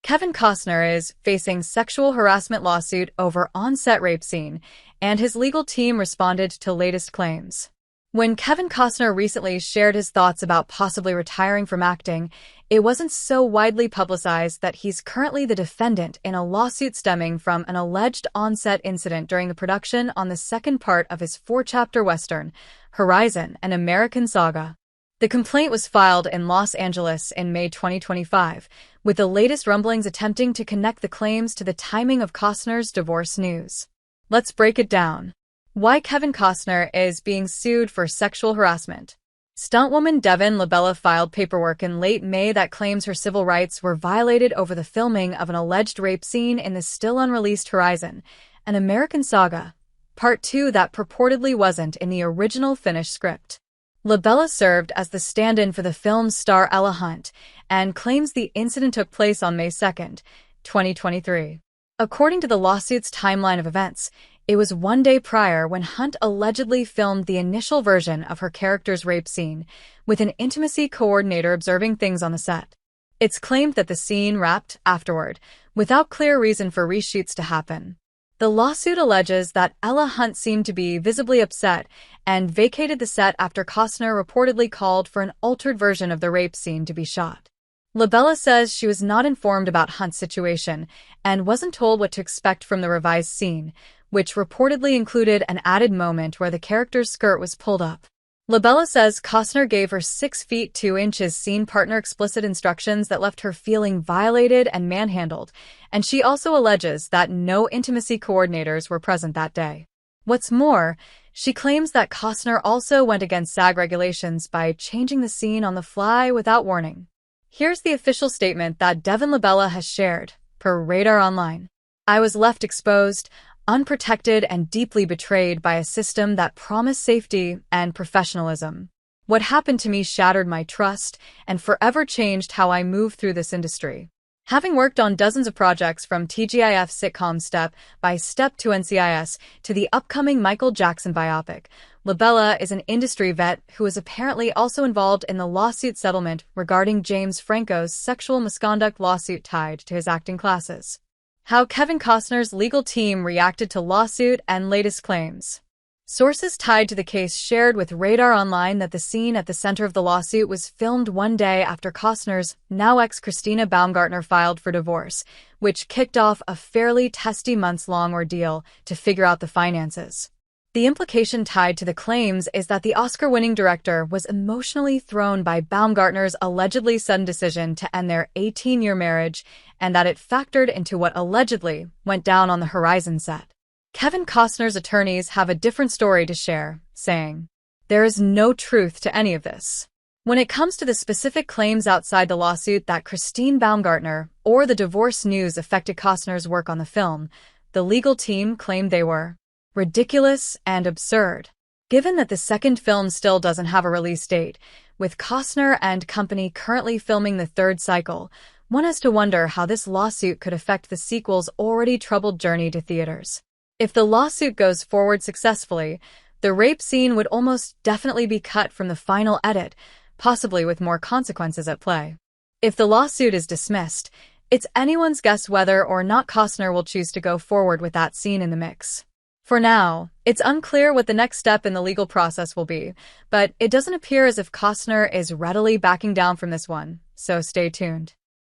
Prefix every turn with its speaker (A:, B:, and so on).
A: Kevin Costner is facing sexual harassment lawsuit over on-set rape scene, and his legal team responded to latest claims. When Kevin Costner recently shared his thoughts about possibly retiring from acting, it wasn't so widely publicized that he's currently the defendant in a lawsuit stemming from an alleged on-set incident during the production on the second part of his four-chapter Western, Horizon, an American Saga. The complaint was filed in Los Angeles in May 2025, with the latest rumblings attempting to connect the claims to the timing of Costner's divorce news. Let's break it down. Why Kevin Costner is being sued for sexual harassment. Stuntwoman Devin Labella filed paperwork in late May that claims her civil rights were violated over the filming of an alleged rape scene in the still-unreleased Horizon, an American Saga, Part 2 that purportedly wasn't in the original finished script. Labella served as the stand-in for the film's star Ella Hunt and claims the incident took place on May 2, 2023. According to the lawsuit's timeline of events, it was one day prior when Hunt allegedly filmed the initial version of her character's rape scene, with an intimacy coordinator observing things on the set. It's claimed that the scene wrapped afterward, without clear reason for reshoots to happen. The lawsuit alleges that Ella Hunt seemed to be visibly upset and vacated the set after Costner reportedly called for an altered version of the rape scene to be shot. Labella says she was not informed about Hunt's situation and wasn't told what to expect from the revised scene, which reportedly included an added moment where the character's skirt was pulled up. Labella says Costner gave her 6 feet 2 inches scene partner explicit instructions that left her feeling violated and manhandled, and she also alleges that no intimacy coordinators were present that day. What's more, she claims that Costner also went against SAG regulations by changing the scene on the fly without warning. Here's the official statement that Devin Labella has shared, per Radar Online. I was left exposed, unprotected, and deeply betrayed by a system that promised safety and professionalism. What happened to me shattered my trust and forever changed how I move through this industry. Having worked on dozens of projects from TGIF sitcom Step by Step to NCIS to the upcoming Michael Jackson biopic, Labella is an industry vet who is apparently also involved in the lawsuit settlement regarding James Franco's sexual misconduct lawsuit tied to his acting classes. How Kevin Costner's legal team reacted to lawsuit and latest claims. Sources tied to the case shared with Radar Online that the scene at the center of the lawsuit was filmed one day after Costner's now ex Christina Baumgartner filed for divorce, which kicked off a fairly testy months-long ordeal to figure out the finances. The implication tied to the claims is that the Oscar-winning director was emotionally thrown by Baumgartner's allegedly sudden decision to end their 18-year marriage, and that it factored into what allegedly went down on the Horizon set. Kevin Costner's attorneys have a different story to share, saying, "There is no truth to any of this." When it comes to the specific claims outside the lawsuit that Christine Baumgartner or the divorce news affected Costner's work on the film, the legal team claimed they were ridiculous and absurd. Given that the second film still doesn't have a release date, with Costner and company currently filming the third cycle, one has to wonder how this lawsuit could affect the sequel's already troubled journey to theaters. If the lawsuit goes forward successfully, the rape scene would almost definitely be cut from the final edit, possibly with more consequences at play. If the lawsuit is dismissed, it's anyone's guess whether or not Costner will choose to go forward with that scene in the mix. For now, it's unclear what the next step in the legal process will be, but it doesn't appear as if Costner is readily backing down from this one, so stay tuned.